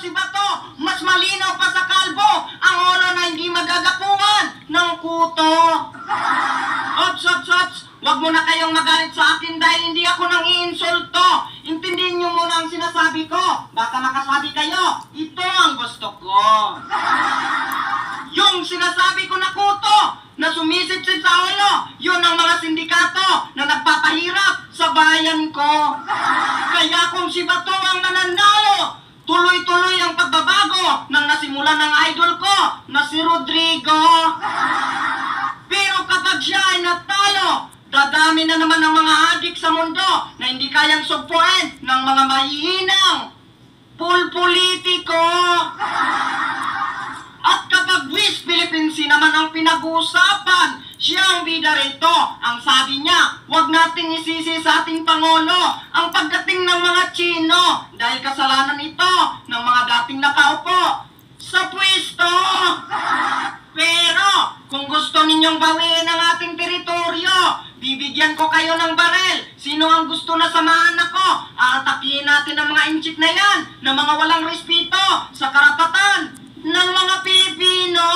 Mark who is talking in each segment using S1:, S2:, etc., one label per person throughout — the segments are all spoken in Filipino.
S1: si Bato, mas malinaw pa sa kalbo ang ulo na hindi magagapungan ng kuto. Ops, wag mo na kayong magalit sa akin dahil hindi ako nang iinsulto. Intindihin nyo muna ang sinasabi ko. Baka makasabi kayo, ito ang gusto ko. Yung sinasabi ko na kuto, na sumisip-sip sa ulo, yun ang mga sindikato na nagpapahirap sa bayan ko. Kaya kung si Bato ang nananalo, tuloy-tuloy ang pagbabago nang nasimulan ng idol ko na si Rodrigo. Pero kapag siya ay natalo, dadami na naman ang mga adik sa mundo na hindi kayang sugpuin ng mga mahihinang pulpolitiko. At kapag Miss Philippines naman ang pinag-uusapan, siya ang bida rito. Ang sabi niya, huwag nating isisi sa ating Pangulo ang pagdating ng mga Chino dahil kasalanan ito ng mga dating nakaupo sa pwesto. Pero kung gusto ninyong bawiin ang ating teritoryo, bibigyan ko kayo ng barel. Sino ang gusto na samahan ako? Atakihin natin ang mga inchik na yan, na mga walang respeto sa karapatan ng mga Pilipino.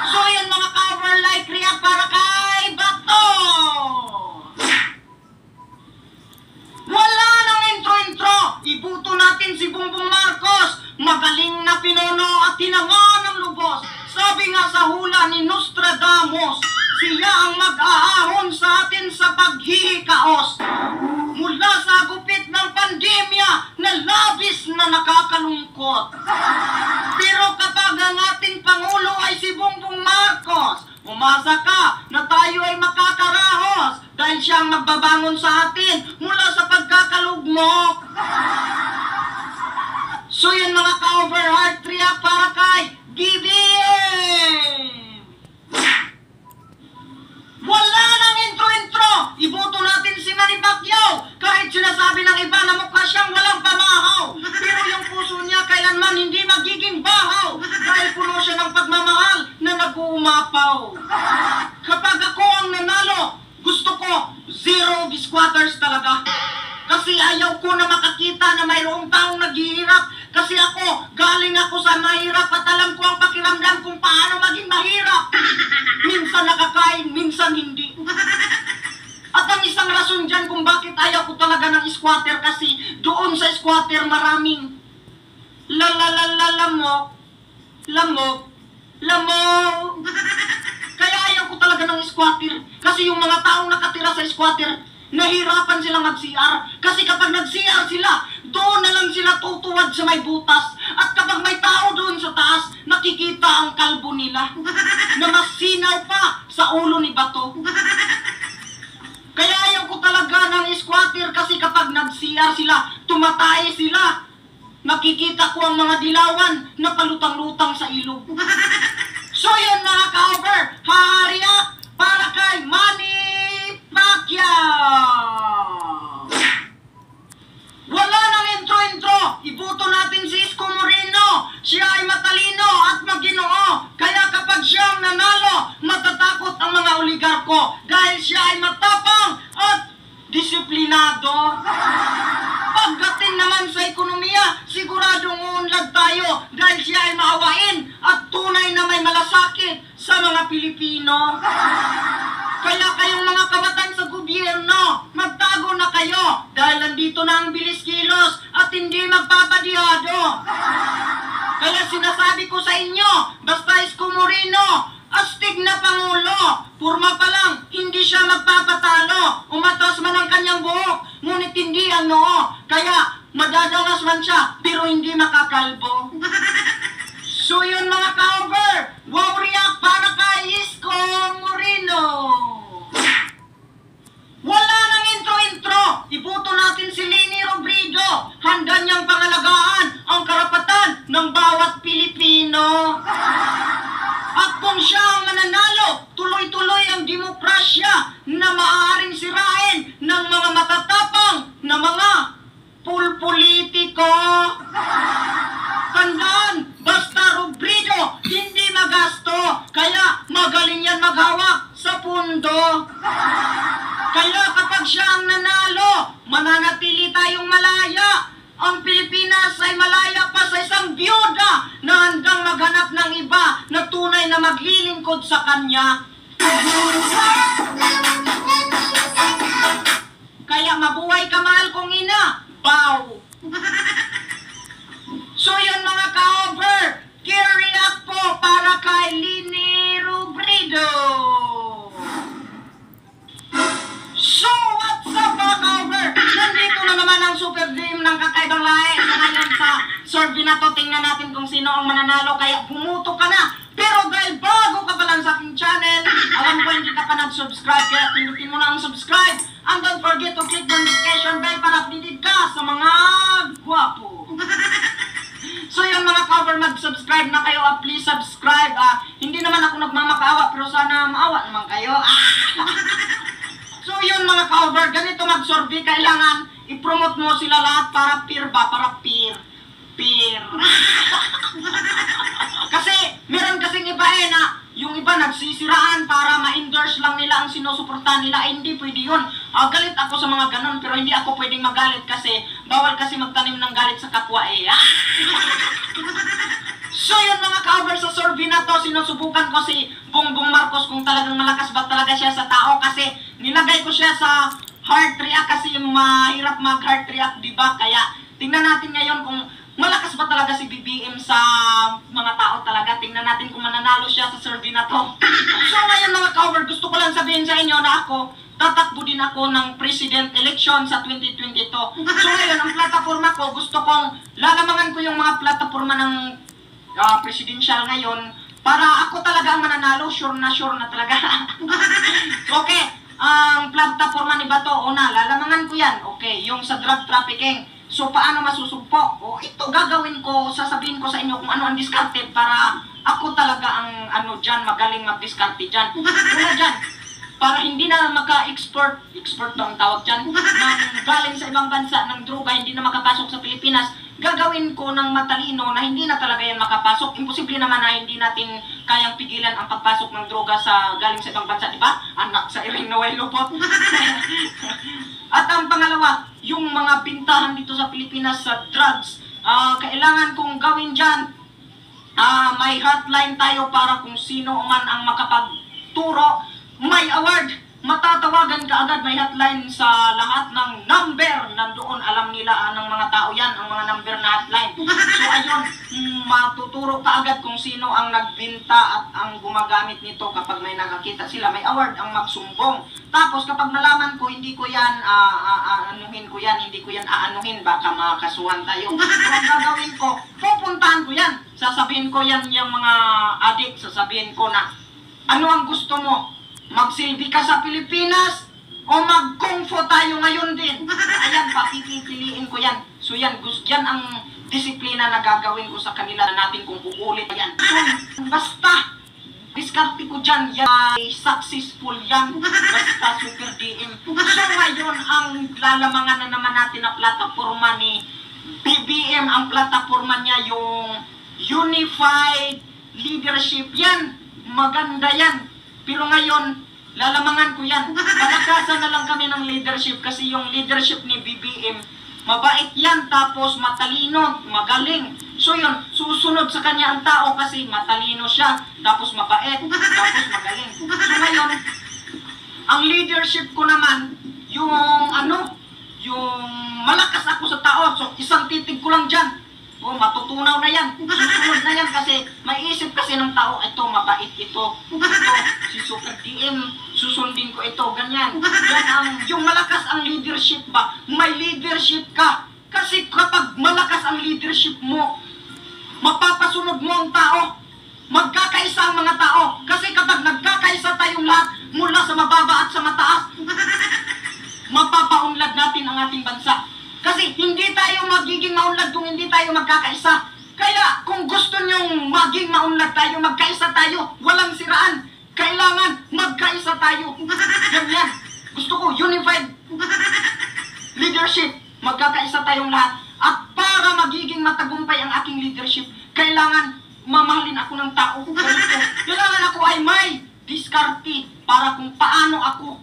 S1: So yan mga cover like react para kay Bato. Wala nang intro-intro. Ibuto natin si Bongbong Marcos. Magaling na pinuno at tinanga ng lubos. Sabi nga sa hula ni Nostradamus, siya ang mag-aahon sa atin sa paghihikaos. Mula sa gupit ng pandemya na labis na nakakalungkot. Pero kapag ang ating Pangulo ay si Bongbong Marcos, umasa ka na tayo ay makakarahos dahil siya ang magbabangon sa atin mula sa pagkakalugmok. So yun mga ka-over heart react para kay Giving! Wala nang intro-intro! Iboto natin si Manny Pacquiao! Kahit sinasabi ng iba na mukha siyang walang pamahaw. Pero yung puso niya kailanman hindi magiging bahaw dahil puno siya ng pagmamahal na nag-uumapaw. Kapag ako ang nanalo, gusto ko zero squatters talaga. Kasi ayaw ko na makakita na mayroong taong naghihirap. Kasi ako, galing ako sa mahirap at alam ko ang pakiramdam kung paano maging mahirap. Minsan nakakain, minsan hindi. At ang isang rason dyan kung bakit ayaw ko talaga ng squatter kasi doon sa squatter maraming lamok. Kaya ayaw ko talaga ng squatter kasi yung mga taong nakatira sa squatter, nahirapan silang mag-CR. Kasi kapag nag-CR sila, doon na lang sila tutuwad sa may butas. At kapag may tao doon sa taas, nakikita ang kalbo nila na mas sinaw pa sa ulo ni Bato. Kaya ayaw ko talaga ng squatter kasi kapag nag-CR sila, tumatay sila. Nakikita ko ang mga dilawan na palutang-lutang sa ilog. So yun mga ka-over, hariak para kay Manny Pacquiao! Wala nang intro-intro. Iboto natin si Isko Moreno. Siya ay matalino at maginoo. Kaya kapag siyang nanalo, matatakot ang mga oligarko. Dahil siya ay matapang at disiplinado. Pagdating naman sa ekonomiya, siguradong uunlad tayo. Dahil siya ay maawain at tunay na may malasakit sa mga Pilipino. Kaya kayong mga kabataan sa gobyerno, magtago na kayo dahil nandito na ang bilis kilos at hindi magpapadihado. Kaya sinasabi ko sa inyo, basta Isko Moreno, astig na Pangulo, purma pa lang, hindi siya magpapatalo. Umatas man ang kanyang buhok, ngunit hindi ang noo. Kaya madadalas man siya, pero hindi makakalbo. So yun mga ka-over, wow react para kay Isko Moreno. Wala nang intro-intro. Iboto natin si Leni Robredo. Handa niyang pangalagaan ang karapatan ng bawat Pilipino. At kung siya ang mananalo, tuloy-tuloy ang demokrasya na maaaring sirain ng mga matatapang na mga pulpolitiko. Tandaan, basta Robredo, hindi magasto. Kaya magaling yan maghawak sa pundo. Kaya kapag siya ang nanalo, mananatili tayong malaya. Ang Pilipinas ay malaya pa sa na maglilingkod sa Kanya. Kaya mabuhay ka, mahal kong ina. Bow. So yun mga ka-over, carry up po para kay Lini Robredo. So what's up mga ka-over? Nandito na naman ang super dream ng kakaibang lahi. So ngayon sa survey na to, tingnan natin kung sino ang mananalo. Kaya bumuto ka na. Pero dahil bago ka pa lang sa aking channel, alam ko hindi ka pa nag-subscribe, kaya pindutin mo na ang subscribe. And don't forget to click the notification bell para updated ka sa mga gwapo. So yun mga ka-over, mag-subscribe na kayo. Please subscribe. Hindi naman ako nagmamakaawa, pero sana maawa naman kayo. So yun mga ka-over, ganito mag-survey. Kailangan i-promote mo sila lahat para peer ba? Para peer. Peer. Kasi meron kasing iba na yung iba nagsisiraan para ma-endorse lang nila ang sinusuportahan nila. Hindi pwede yun. Galit ako sa mga ganon, pero hindi ako pwedeng magalit kasi bawal kasi magtanim ng galit sa kapwa eh. So yun mga ka-over, sa survey na to, sinusubukan ko si Bongbong Marcos kung talagang malakas ba talaga siya sa tao, kasi nilagay ko siya sa heart react kasi mahirap mag-heart react, diba? Kaya tingnan natin ngayon kung malakas ba talaga si BBM sa mga tao talaga. Tingnan natin kung mananalo siya sa survey na to. So ngayon mga ka-over, gusto ko lang sabihin sa inyo na ako, tatakbo din ako ng president election sa 2022. So ngayon, ang plataforma ko, gusto kong lalamangan ko yung mga plataforma ng presidential ngayon para ako talaga ang mananalo. Sure na talaga. Okay, ang plataforma ni Bato, una, lalamangan ko yan. Okay, yung sa drug trafficking. So, paano masusugpo? O, ito gagawin ko, sasabihin ko sa inyo kung ano ang diskarte para ako talaga ang dyan, magaling mag-diskarte dyan. Una dyan, para hindi na maka-export to ang tawag dyan, ng galing sa ibang bansa, ng droga, hindi na makapasok sa Pilipinas, gagawin ko ng matalino na hindi na talaga yan makapasok. Imposible naman na hindi natin kayang pigilan ang pagpasok ng droga sa galing sa ibang bansa, di ba? Anak sa iring naway lupot. At ang pangalawa, yung mga pintahan dito sa Pilipinas sa drugs, kailangan kong gawin dyan. May hotline tayo para kung sino man ang makapagturo, may award. Matatawagan ka agad, may hotline sa lahat ng number. Nandoon, alam nila ng mga tao yan, ang mga number na hotline. So ayun, matuturo ka agad kung sino ang nagbinta at ang gumagamit nito. Kapag may nakakita sila, may award ang magsumbong. Tapos kapag nalaman ko, hindi ko yan hindi ko yan aanuhin, baka makasuhan tayo. So ang gagawin ko, pupuntahan ko yan. Sasabihin ko yan yung mga adik, sasabihin ko na, ano ang gusto mo? Magsilbi ka sa Pilipinas o mag-kung fu tayo ngayon din? Ayan, papipiliin ko yan. So yan ang disiplina na gagawin ko sa kanila na natin kung uulit yan. So, basta, diskarte ko dyan, yan ay successful yan. Basta super DM. So ngayon, ang lalamangan na naman natin na plataforma ni BBM, ang plataforma niya yung Unified Leadership. Yan, maganda yan. Pero ngayon, lalamangan ko yan. Palakasan na lang kami ng leadership kasi yung leadership ni BBM, mabait yan, tapos matalino, magaling. So yun, susunod sa kanya ang tao kasi matalino siya, tapos mabait, tapos magaling. So ngayon, ang leadership ko naman, yung malakas ako sa tao. So isang titig ko lang dyan. Matutunaw na yan. Susunod na yan kasi maiisip kasi ng tao, ito, mabait ito. Si Super DM, susundin ko ito, ganyan. Yan yung malakas ang leadership ba? May leadership ka. Kasi kapag malakas ang leadership mo, mapapasunod mo ang tao. Magkakaisa ang mga tao. Kasi kapag nagkakaisa tayong lahat, mula sa mababa at sa mataas, mapapaunlad natin ang ating bansa. Kasi hindi tayo magiging maunlad kung hindi tayo magkakaisa. Kaya kung gusto nyong maging maunlad tayo, magkaisa tayo, walang siraan. Kailangan magkaisa tayo. Ganyan. Gusto ko unified leadership. Magkakaisa tayong lahat. At para magiging matagumpay ang aking leadership, kailangan mamahalin ako ng tao. Kailangan ako ay may diskarte para kung paano ako